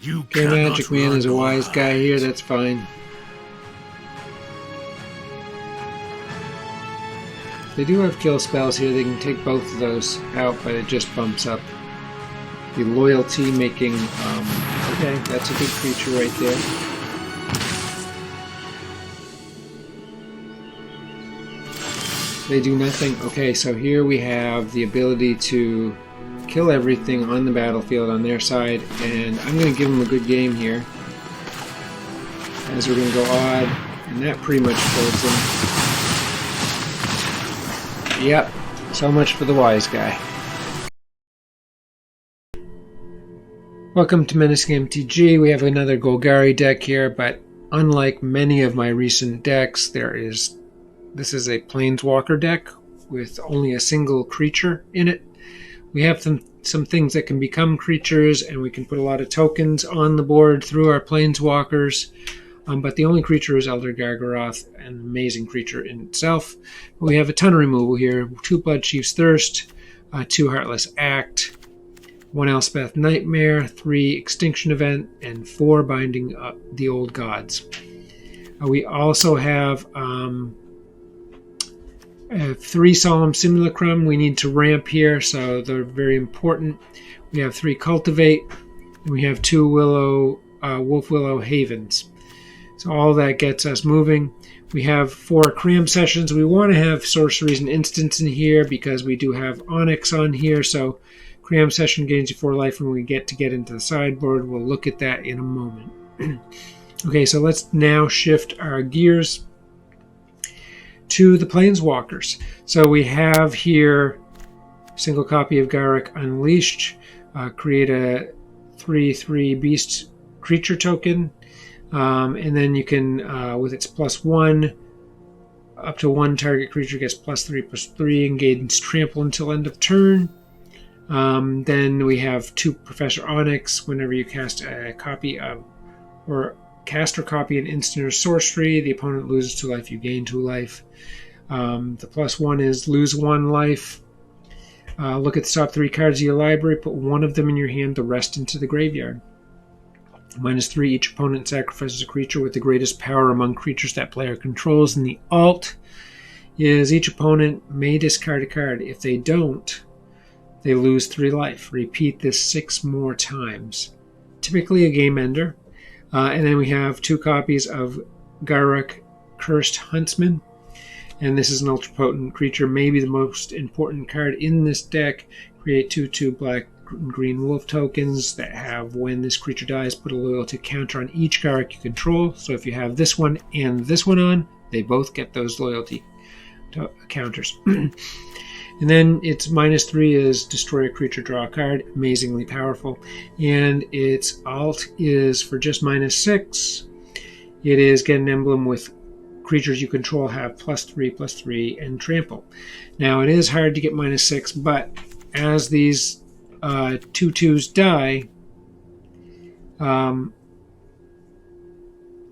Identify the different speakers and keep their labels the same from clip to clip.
Speaker 1: You
Speaker 2: Okay, Magic Man is a wise guy here, that's fine. They do have kill spells here, they can take both of those out, but it just bumps up the loyalty, making, okay, that's a good creature right there. They do nothing. Okay, so here we have the ability to kill everything on the battlefield on their side, and I'm going to give them a good game here, as we're going to go odd, and that pretty much folds them. Yep, so much for the wise guy. Welcome to Menacing MTG. We have another Golgari deck here, but unlike many of my recent decks, this is a Planeswalker deck with only a single creature in it. We have some things that can become creatures, and we can put a lot of tokens on the board through our Planeswalkers, but the only creature is Elder Gargaroth, an amazing creature in itself. We have a ton of removal here: 2 Bloodchief's Thirst, 2 Heartless Act, 1 Elspeth Nightmare, 3 Extinction Event, and 4 Binding Up the Old Gods. We also have 3 Solemn Simulacrum. We need to ramp here, so they're very important. We have 3 Cultivate, and we have 2 Wolf Willow Havens. So all that gets us moving. We have 4 Cram Sessions. We want to have Sorceries and Instants in here because we do have Onyx on here, so Cram Session gains you 4 life when we get into the sideboard. We'll look at that in a moment. Okay, so let's now shift our gears to the Planeswalkers. So we have here a single copy of Garruk Unleashed. Create a 3/3 beast creature token. And then you can, with its +1, up to 1 target creature gets +3/+3 and gains trample until end of turn. Then we have 2 Professor Onyx. Whenever you cast a copy of, or cast or copy an instant or sorcery, the opponent loses 2 life, you gain 2 life. The +1 is lose 1 life. Look at the top 3 cards of your library, put 1 of them in your hand, the rest into the graveyard. -3, each opponent sacrifices a creature with the greatest power among creatures that player controls, and the alt is each opponent may discard a card. If they don't, they lose 3 life. Repeat this 6 more times. Typically a game ender. And then we have 2 copies of Garruk Cursed Huntsman. And this is an ultra potent creature, maybe the most important card in this deck. Create 2/2 black and green wolf tokens that have, when this creature dies, put a loyalty counter on each Garruk you control. So if you have this one and this one on, they both get those loyalty counters. And then its -3 is destroy a creature, draw a card. Amazingly powerful. And its alt is for just -6. It is get an emblem with creatures you control have +3/+3 and trample. Now it is hard to get -6, but as these 2/2s die,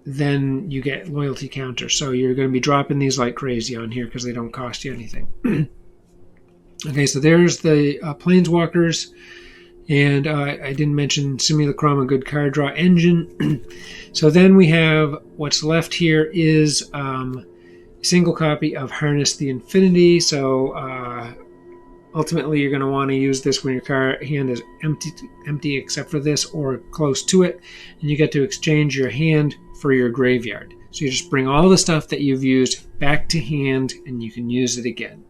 Speaker 2: then you get loyalty counter. So you're going to be dropping these like crazy on here because they don't cost you anything. Okay, so there's the Planeswalkers, and I didn't mention Simulacrum, a good card draw engine. So then we have what's left here is a single copy of Harness the Infinity. So ultimately you're going to want to use this when your hand is empty except for this or close to it, and you get to exchange your hand for your graveyard. So you just bring all the stuff that you've used back to hand and you can use it again.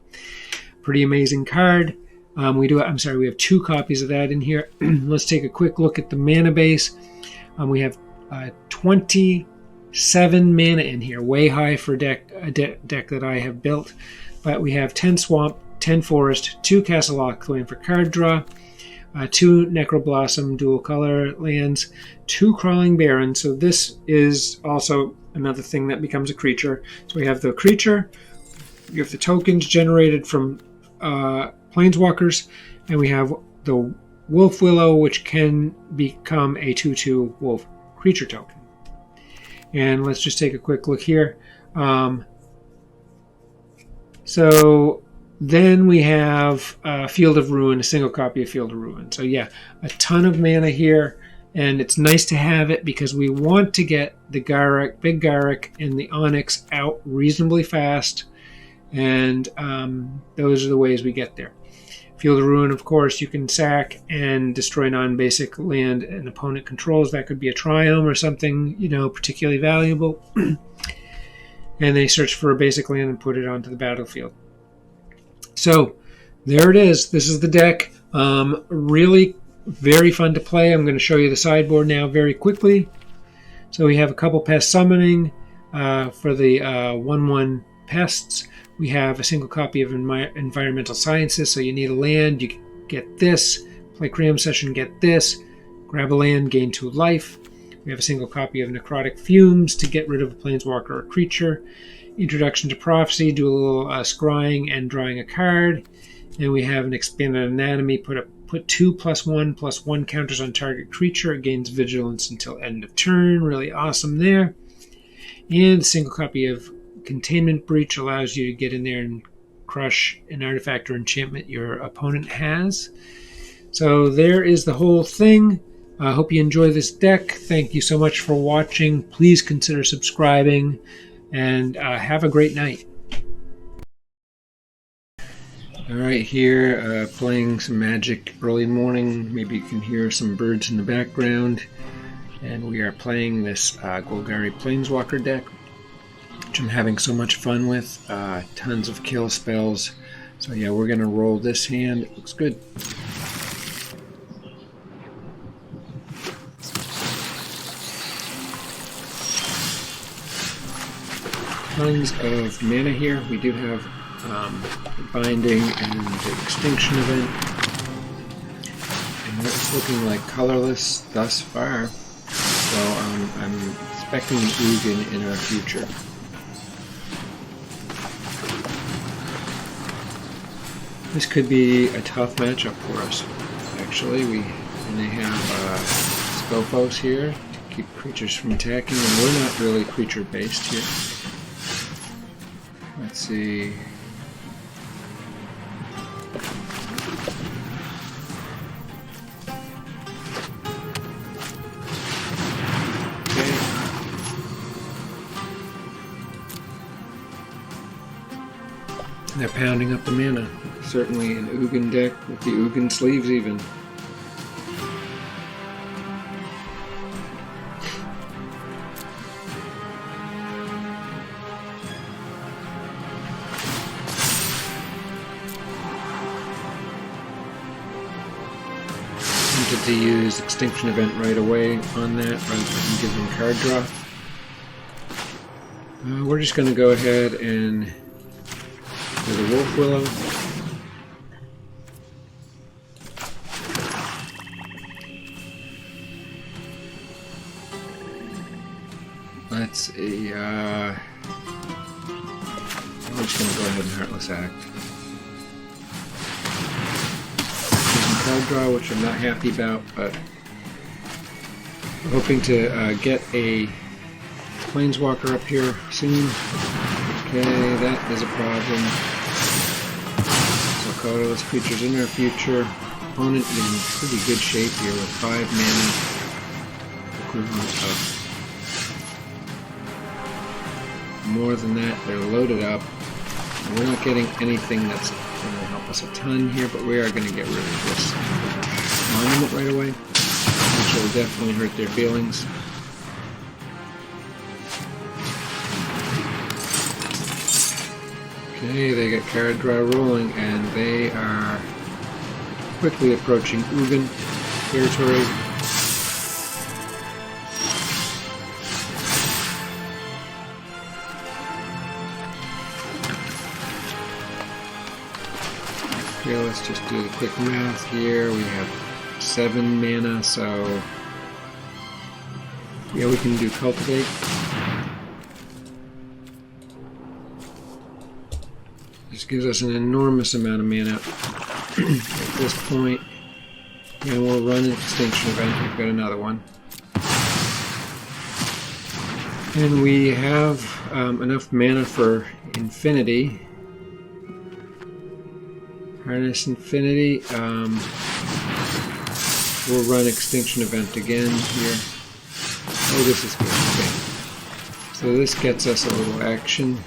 Speaker 2: Pretty amazing card. We have 2 copies of that in here. Let's take a quick look at the mana base. We have 27 mana in here, way high for a deck that I have built. But we have 10 Swamp, 10 Forest, 2 Castle Lochthwain for card draw, 2 Necroblossom dual color lands, 2 Crawling Baron. So this is also another thing that becomes a creature. So we have the creature, you have the tokens generated from Planeswalkers, and we have the Wolf Willow, which can become a 2/2 wolf creature token. And let's just take a quick look here. So then we have Field of Ruin, a single copy of Field of Ruin. So yeah, a ton of mana here. And it's nice to have it because we want to get the Garruk, Big Garruk, and the Onyx out reasonably fast. And those are the ways we get there. Field of Ruin, of course, you can sack and destroy non-basic land an opponent controls. That could be a Triome or something, particularly valuable. And they search for a basic land and put it onto the battlefield. So there it is. This is the deck. Really very fun to play. I'm going to show you the sideboard now very quickly. So we have a couple pest summoning for the 1/1 pests. We have a single copy of Environmental Sciences, so you need a land, you get this. Play Cram Session, get this. Grab a land, gain 2 life. We have a single copy of Necrotic Fumes to get rid of a planeswalker or creature. Introduction to Prophecy, do a little scrying and drawing a card. And we have an Expanded Anatomy, put 2 +1/+1 counters on target creature. It gains Vigilance until end of turn. Really awesome there. And a single copy of Containment Breach allows you to get in there and crush an artifact or enchantment your opponent has. So there is the whole thing. I hope you enjoy this deck. Thank you so much for watching. Please consider subscribing, and have a great night. Alright, here playing some Magic early morning. Maybe you can hear some birds in the background. And we are playing this Golgari Planeswalker deck, which I'm having so much fun with. Tons of kill spells. So yeah, we're going to roll this hand. It looks good. Tons of mana here. We do have Binding and the Extinction Event. And it's looking like colorless thus far. So I'm expecting an Ugin in our future. This could be a tough matchup for us, actually. And they have Scophos here to keep creatures from attacking, and we're not really creature-based here. Let's see. Okay. They're pounding up the mana. Certainly an Ugin deck with the Ugin sleeves even. Tempted to use Extinction Event right away on that rather than give them card draw. We're just going to go ahead and do the Wolf Willow. Let's see, I'm just going to go ahead and Heartless Act. Using card draw, which I'm not happy about, but I'm hoping to get a Planeswalker up here soon. Okay, that is a problem. So colorless creatures in our future. Opponent in pretty good shape here with 5 mana. Equivalent of more than that. They're loaded up. And we're not getting anything that's going to help us a ton here, but we are going to get rid of this monument right away, which will definitely hurt their feelings. Okay, they get card draw rolling, and they are quickly approaching Ugin territory. Okay, let's just do the quick math here. We have 7 mana, so yeah, we can do Cultivate. This gives us an enormous amount of mana at this point. And we'll run an Extinction Event. We've got another one. And we have enough mana for Infinity. Harness Infinity. we'll run Extinction Event again here. Oh, this is good. Okay. So this gets us a little action.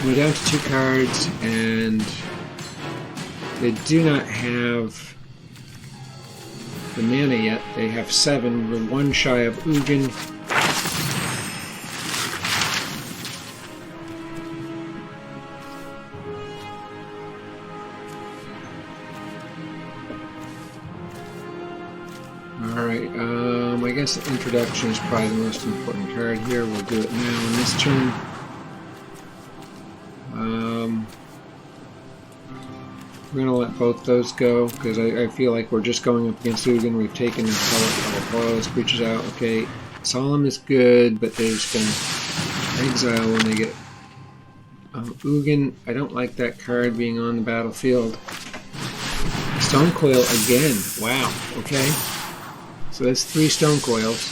Speaker 2: We're down to 2 cards, and they do not have the mana yet. They have 7. We're 1 shy of Ugin. Alright, I guess the introduction is probably the most important card here. We'll do it now in this turn. We're going to let both those go, because I feel like we're just going up against Ugin. We've taken the color of all those creatures out. Okay, Solemn is good, but they're just going to exile when they get Ugin. I don't like that card being on the battlefield. Stone Coil again. Wow, okay. So that's 3 Stone Coils.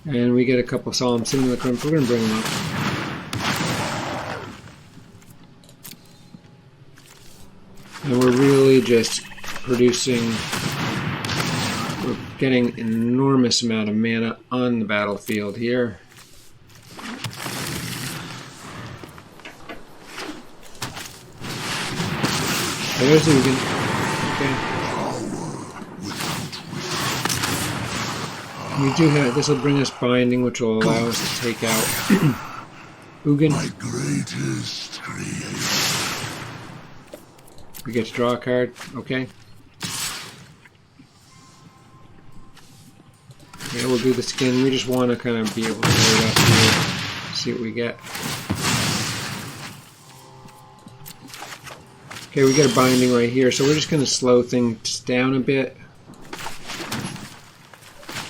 Speaker 2: And we get a couple Solemn Simulacrums. We're going to bring them up. And we're really just producing, we're getting an enormous amount of mana on the battlefield here. There's Ugin. Okay. We do have, this will bring us Binding, which will allow us to take out Ugin. My greatest creation. We get to draw a card, okay. Yeah, we'll do this again. We just want to kind of be able to load up here, see what we get. Okay, we get a Binding right here, so we're just going to slow things down a bit.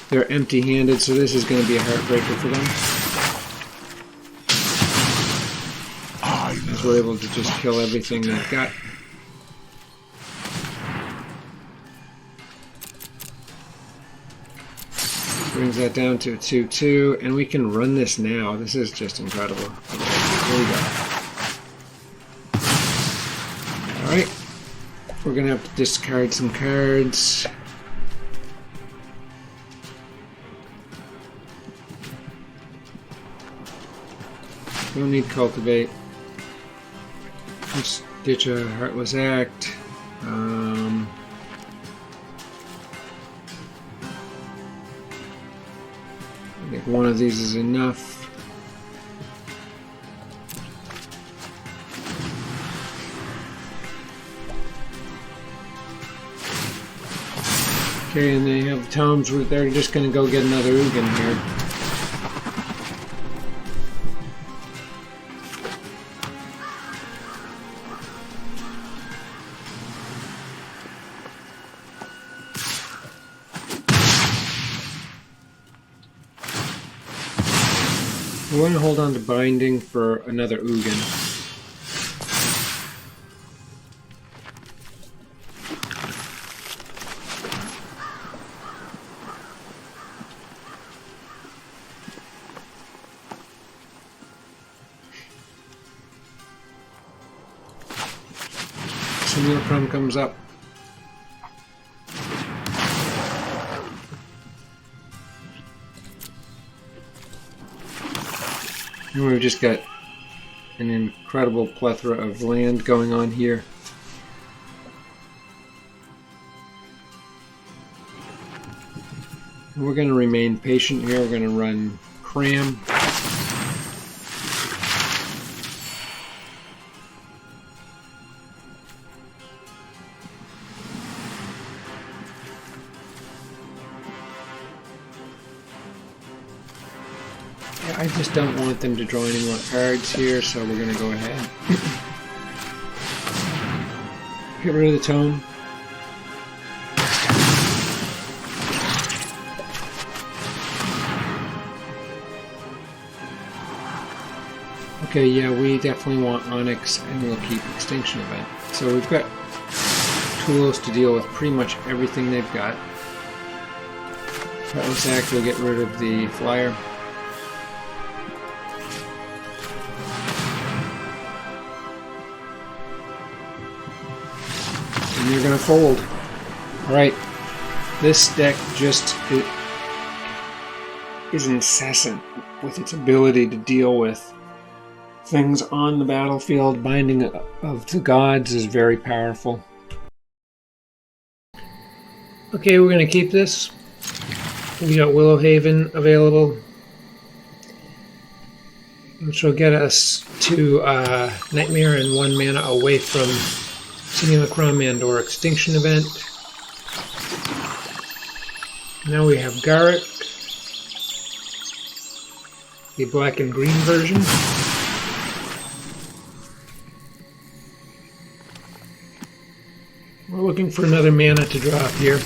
Speaker 2: They're empty-handed, so this is going to be a heartbreaker for them. As we're able to just kill everything they've got. Brings that down to a 2/2, and we can run this now. This is just incredible. Okay, here we go. Alright. We're going to have to discard some cards. Don't need Cultivate. Let's ditch a Heartless Act. I think one of these is enough. Okay, and they have tomes where they're just going to go get another Ugin here. We want to hold on to Binding for another Ugin. Simulacrum comes up. And we've just got an incredible plethora of land going on here. And we're going to remain patient here. We're going to run Cram. I just don't want them to draw any more cards here, so we're going to go ahead. Get rid of the tome. Okay, yeah, we definitely want Onyx, and we'll keep Extinction Event. So we've got tools to deal with pretty much everything they've got. Heartless Act will get rid of the flyer. and you're going to fold. Alright, this deck just is incessant with its ability to deal with things on the battlefield. Binding of the Gods is very powerful. Okay, we're going to keep this. We got Willowhaven available, which will get us to Nightmare and 1 mana away from Simulacrum and or Extinction Event. Now we have Garruk, the black and green version. We're looking for another mana to drop here.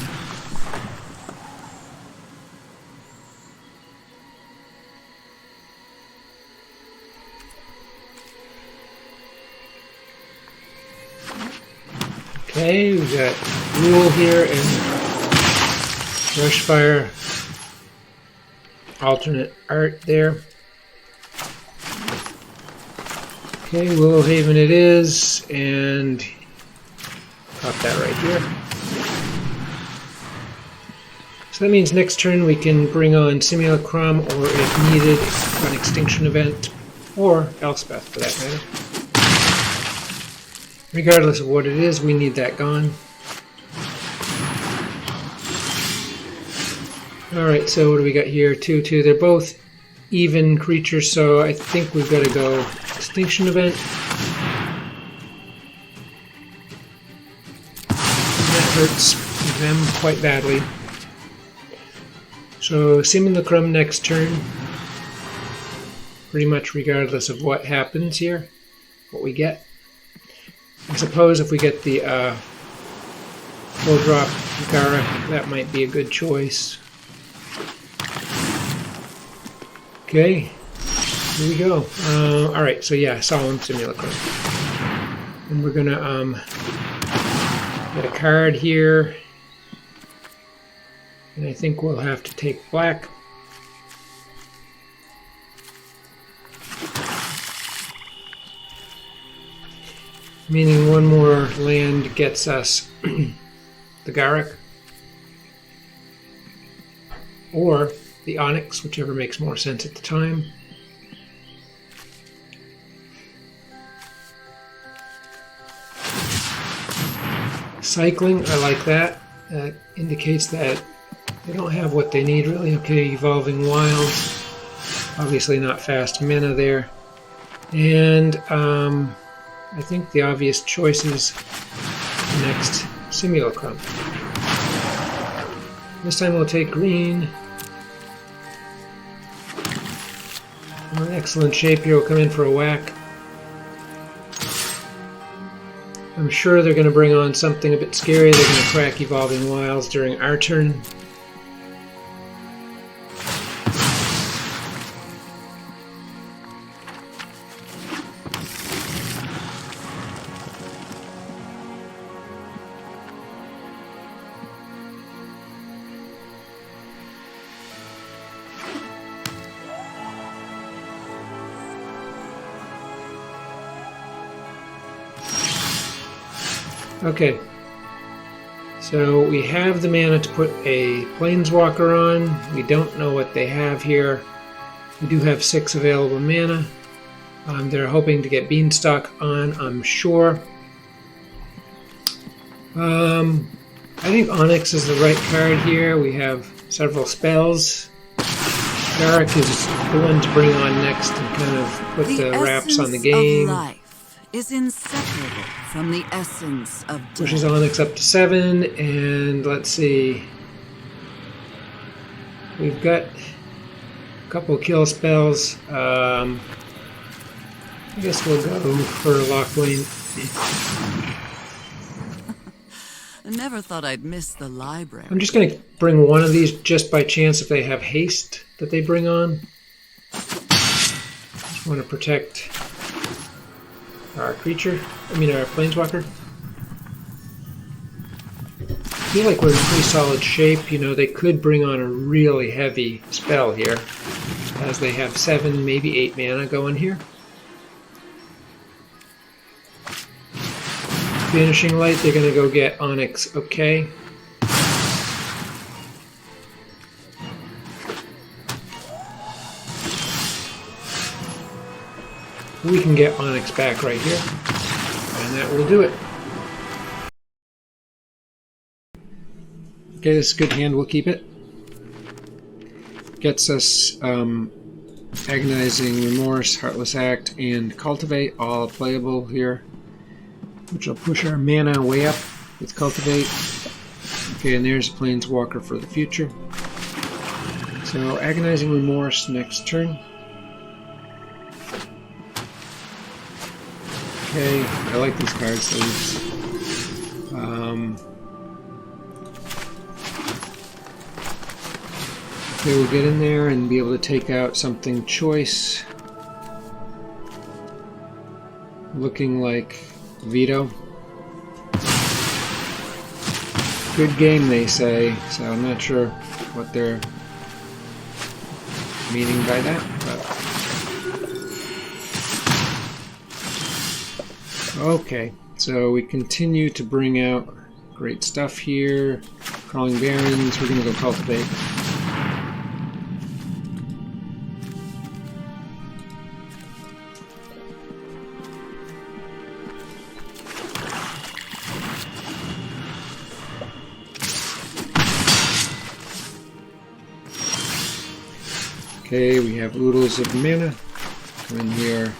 Speaker 2: Okay, we got Rule here and Rushfire. Alternate art there. Okay, Willowhaven it is, and pop that right here. So that means next turn we can bring on Simulacrum, or if needed, an Extinction Event, or Elspeth for that matter. Regardless of what it is, we need that gone. Alright, so what do we got here? 2/2. They're both even creatures, so I think we've got to go Extinction Event. That hurts them quite badly. So Simulacrum next turn. Pretty much regardless of what happens here, what we get. I suppose if we get the 4-drop Garruk, that might be a good choice. Okay, here we go. Alright, so yeah, Solemn Simulacrum. And we're gonna get a card here. And I think we'll have to take black. Meaning one more land gets us the Garruk. Or the Onyx, whichever makes more sense at the time. Cycling, I like that. That indicates that they don't have what they need really. Okay, Evolving Wilds. Obviously not fast mana there. And I think the obvious choice is next Simulacrum. This time we'll take green. We're in excellent shape here. We'll come in for a whack. I'm sure they're going to bring on something a bit scary. They're going to crack Evolving Wilds during our turn. Okay, so we have the mana to put a Planeswalker on. We don't know what they have here. We do have 6 available mana. They're hoping to get Beanstalk on, I'm sure. I think Onyx is the right card here. We have several spells. Garruk is the one to bring on next and kind of put the wraps on the game.
Speaker 1: Life is inseparable from the essence of death.
Speaker 2: Pushes Onyx up to 7, and let's see. We've got a couple kill spells. I guess we'll go for Lockwing.
Speaker 1: I never thought I'd miss the library.
Speaker 2: I'm just going to bring one of these just by chance if they have haste that they bring on. Just want to protect our creature, our Planeswalker. I feel like we're in pretty solid shape. You know, they could bring on a really heavy spell here, as they have 7, maybe 8 mana going here. Vanishing Light, they're going to go get Onyx. Okay. We can get Onyx back right here. And that will do it. Okay, this is a good hand. We'll keep it. Gets us Agonizing Remorse, Heartless Act, and Cultivate, all playable here. Which will push our mana way up with Cultivate. Okay, and there's a Planeswalker for the future. So, Agonizing Remorse next turn. Okay, I like these card sleeves. Okay, we'll get in there and be able to take out something choice. Looking like Veto. Good game, they say, so I'm not sure what they're meaning by that, but... Okay, so we continue to bring out great stuff here. Crawling Barrens, we're going to go Cultivate. Okay, we have Oodles of Mana. Come in here.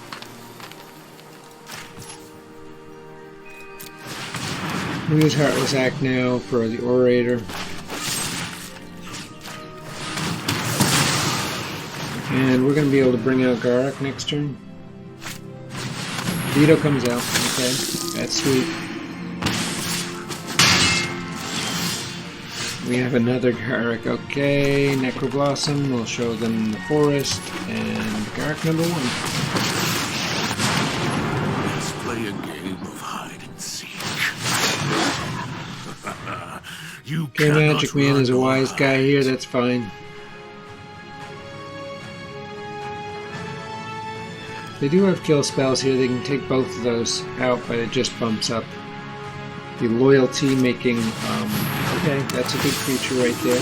Speaker 2: We use Heartless Act now for the Orator. And we're going to be able to bring out Garruk next turn. Veto comes out. Okay, that's sweet. We have another Garruk. Okay, Necroblossom. We'll show them the forest. And Garruk number 1.
Speaker 3: Let's play a game of hide and seek. You
Speaker 2: okay, Magic Man is a wise guy here. That's fine. They do have kill spells here. They can take both of those out, but it just bumps up the loyalty, making... okay, that's a good creature right there.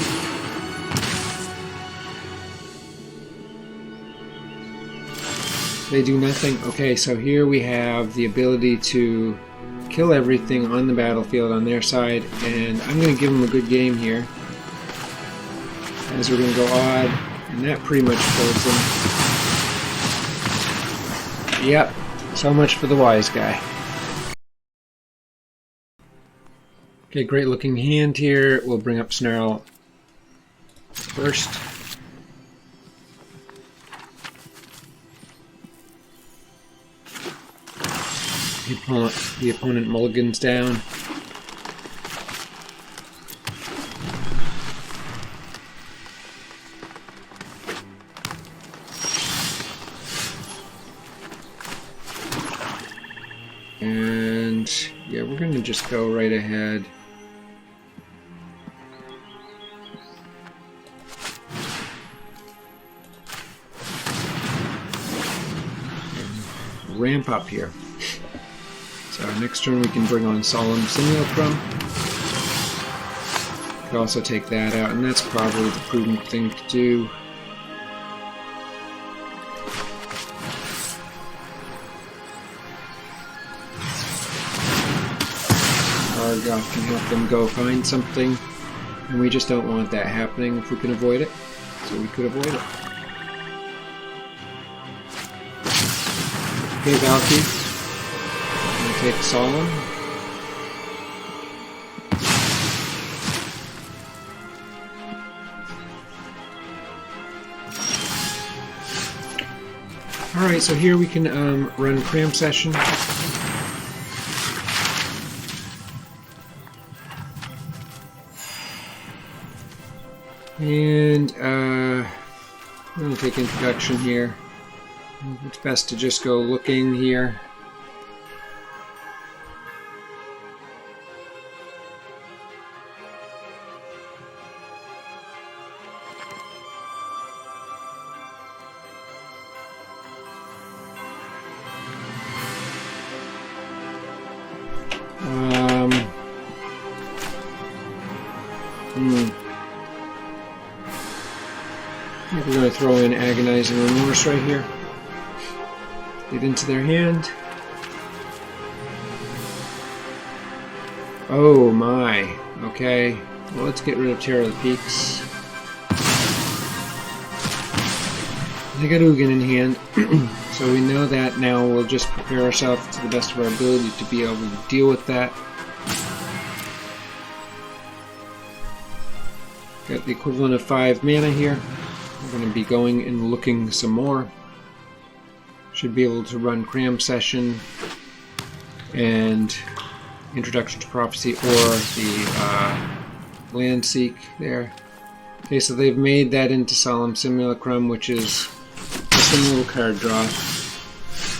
Speaker 2: They do nothing. Okay, so here we have the ability to kill everything on the battlefield on their side, and I'm going to give them a good game here. As we're going to go odd, and that pretty much kills them. Yep, so much for the wise guy. Okay, great looking hand here. We'll bring up Snarl first. The opponent mulligans down. And yeah, we're going to just go right ahead. Ramp up here. So next turn we can bring on Solemn Simulacrum. Could also take that out, and that's probably the prudent thing to do. Argoth can help them go find something, and we just don't want that happening if we can avoid it. So we could avoid it. Okay, Valky. Take Solemn. Alright, so here we can run Cram Session. And I'm going to take Introduction here. It's best to just go looking here. think we're going to throw in Agonizing Remorse right here. Get into their hand. Oh my. Okay. Well, let's get rid of Terror of the Peaks. They got Ugin in hand. So we know that now. We'll just prepare ourselves to the best of our ability to be able to deal with that. Got the equivalent of 5 mana here. We're going to be going and looking some more. Should be able to run Cram Session and Introduction to Prophecy or the Land Seek there. Okay, so they've made that into Solemn Simulacrum, which is just a little card draw.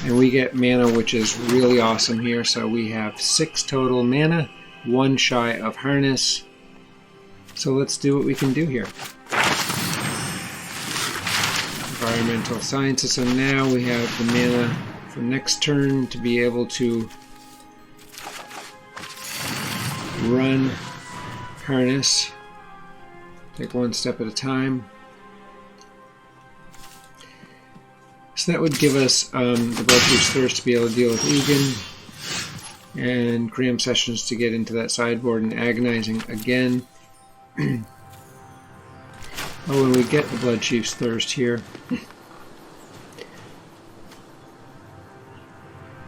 Speaker 2: And we get mana, which is really awesome here. So we have 6 total mana, 1 shy of Harness. So let's do what we can do here. Environmental Sciences. So now we have the mana for next turn to be able to run Harness. Take one step at a time. So that would give us the Bloodchief's Thirst to be able to deal with Ugin, and Cram Sessions to get into that sideboard, and Agonizing again. Oh, and we get the Bloodchief's Thirst here.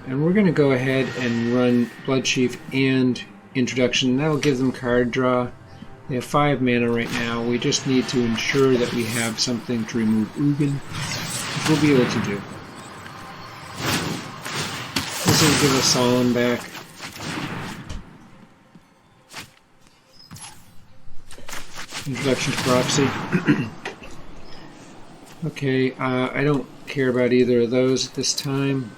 Speaker 2: And we're going to go ahead and run Bloodchief and Introduction. That'll give them card draw. They have 5 mana right now. We just need to ensure that we have something to remove Ugin, which we'll be able to do. This will give us Solemn back. Introduction to Prophecy. Okay, I don't care about either of those at this time.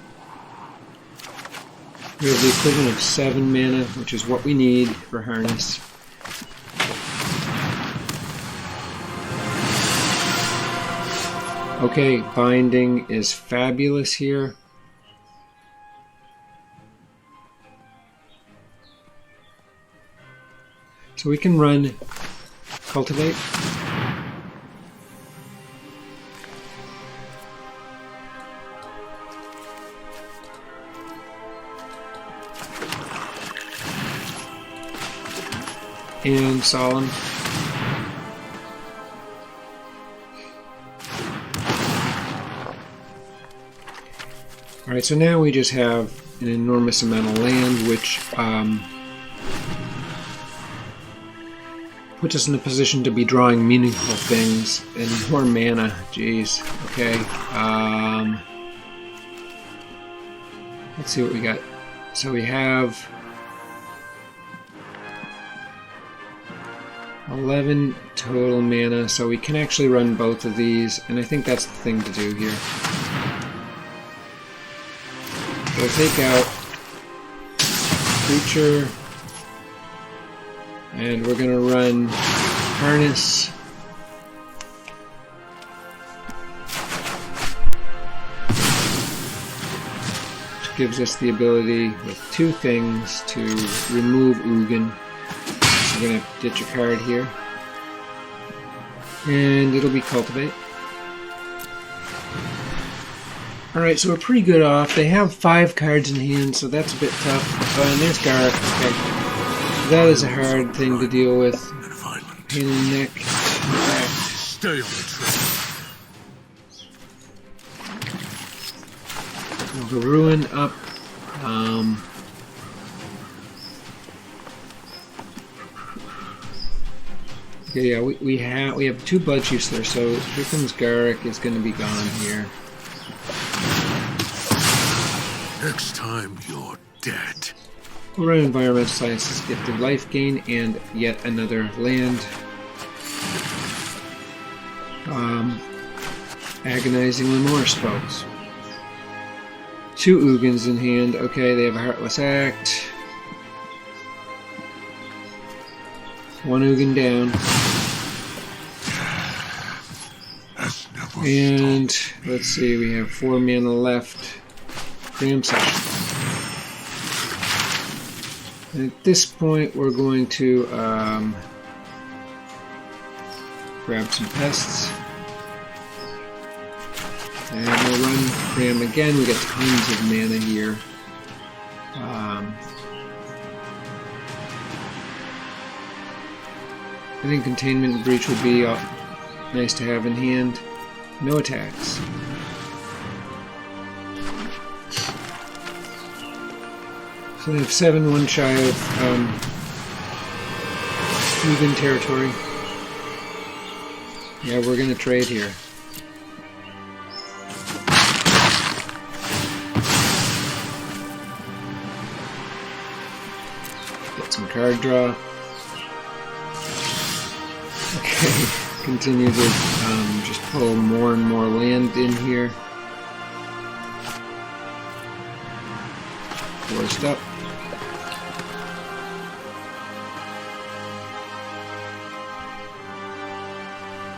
Speaker 2: We have the equivalent of 7 mana, which is what we need for Harness. Okay, Binding is fabulous here. So we can run Cultivate. And Solemn. Alright, so now we just have an enormous amount of land, which puts us in a position to be drawing meaningful things and more mana. Jeez. Okay. Let's see what we got. So we have 11 total mana, so we can actually run both of these, and I think that's the thing to do here. We'll take out Creature, and we're going to run Harness. Which gives us the ability with 2 things to remove Ugin. So we're going to ditch a card here. And it'll be Cultivate. Alright, so we're pretty good off. They have 5 cards in hand, so that's a bit tough. Oh, and there's Gareth. Okay. That is a hard thing to deal with. Pain in the neck.
Speaker 3: Stay on the track.
Speaker 2: The Ruin up. Okay, yeah, we have 2 Bloodchiefs there, so here comes Garrick is going to be gone here.
Speaker 3: Next time you're dead.
Speaker 2: We'll run Environmental Sciences, get the life gain, and yet another land. Agonizing Remorse, folks. 2 Ugins in hand. Okay, they have a Heartless Act. 1 Ugin down. And let's see, we have 4 mana left. Cram Session. And at this point, we're going to grab some pests. And we'll run Ram again. We got tons of mana here. I think Containment and Breach would be nice to have in hand. No attacks. So they have 7, 1 shy of Ugin territory. Yeah, we're gonna trade here. Get some card draw. Okay, continue to just pull more and more land in here. Forced up.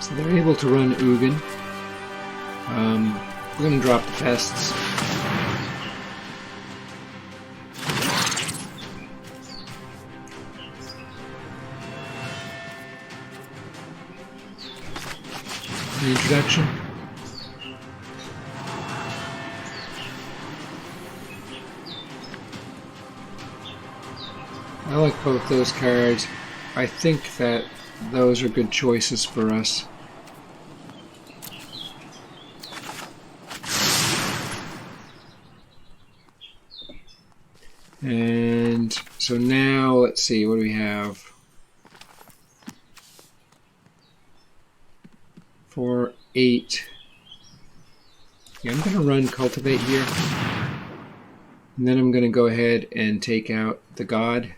Speaker 2: So they're able to run Ugin. We're going to drop the pests. The introduction. I like both those cards. I think that those are good choices for us. And so now, let's see, what do we have? 4, 8. Yeah, I'm going to run Cultivate here. And then I'm going to go ahead and take out the God.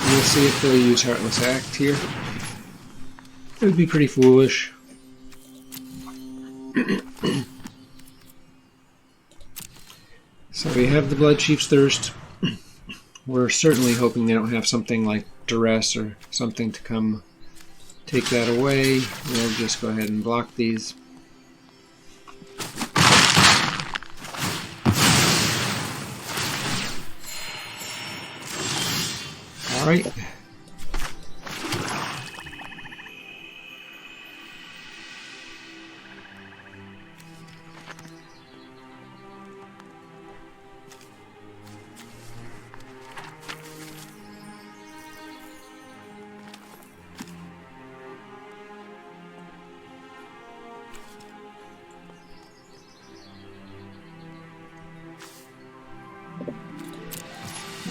Speaker 2: We'll see if they'll use Heartless Act here. It would be pretty foolish. So we have the Blood Chief's Thirst. We're certainly hoping they don't have something like Duress or something to come take that away. We'll just go ahead and block these. Alright.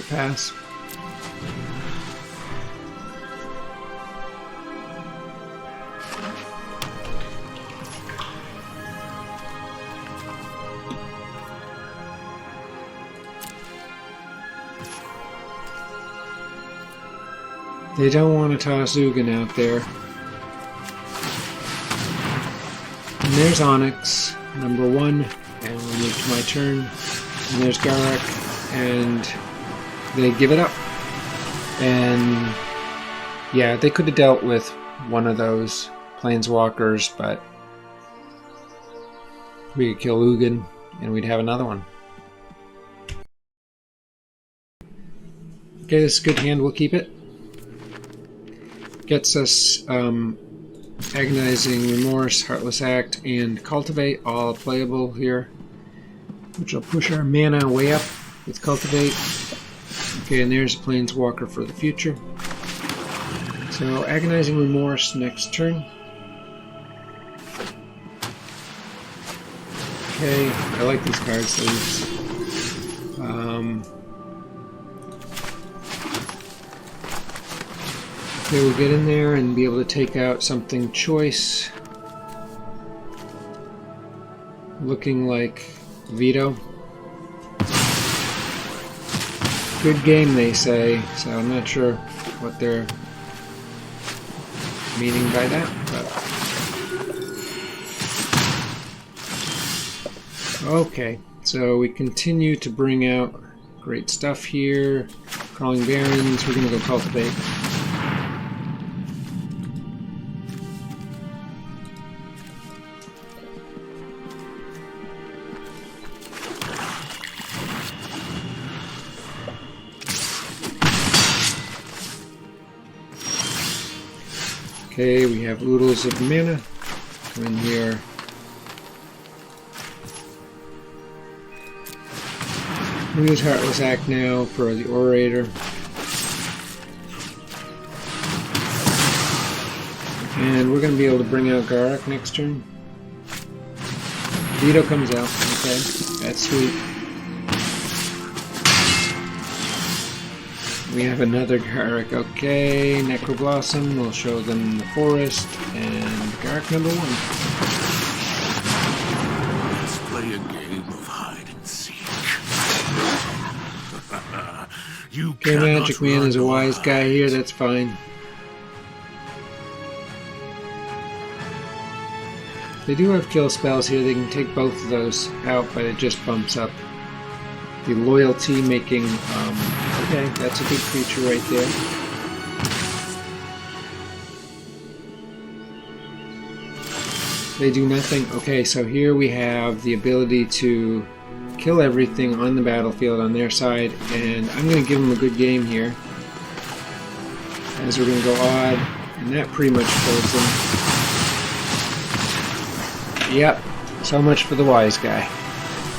Speaker 2: Pass. They don't want to toss Ugin out there. And there's Onyx, number 1, and we move to my turn. And there's Garruk, and they give it up. And yeah, they could have dealt with one of those Planeswalkers, but we could kill Ugin and we'd have another one. Okay, this is a good hand, we'll keep it. Gets us Agonizing Remorse, Heartless Act, and Cultivate, all playable here, which will push our mana way up with Cultivate. Okay, and there's a Planeswalker for the future. So, Agonizing Remorse next turn. Okay, I like these card sleeves. Okay, we'll get in there and be able to take out something choice. Looking like Veto. Good game, they say, so I'm not sure what they're meaning by that, but... Okay, so we continue to bring out great stuff here. Crawling Barrens, we're going to go Cultivate. Okay, we have oodles of mana. Come in here. We use Heartless Act now for the Orator. And we're going to be able to bring out Garruk next turn. Veto comes out. Okay, that's sweet. We have another Garruk. Okay, Necroblossom. We'll show them the forest. And Garruk number 1.
Speaker 3: Let's play a game of hide and seek. You
Speaker 2: Okay,
Speaker 3: cannot
Speaker 2: Magic Man
Speaker 3: run
Speaker 2: is a
Speaker 3: or
Speaker 2: wise guy
Speaker 3: hide.
Speaker 2: here. That's fine. They do have kill spells here. They can take both of those out, but it just bumps up the loyalty, making... okay, that's a good creature right there. They do nothing. Okay, so here we have the ability to kill everything on the battlefield on their side, and I'm going to give them a good game here. As we're going to go odd, and that pretty much kills them. Yep, so much for the wise guy.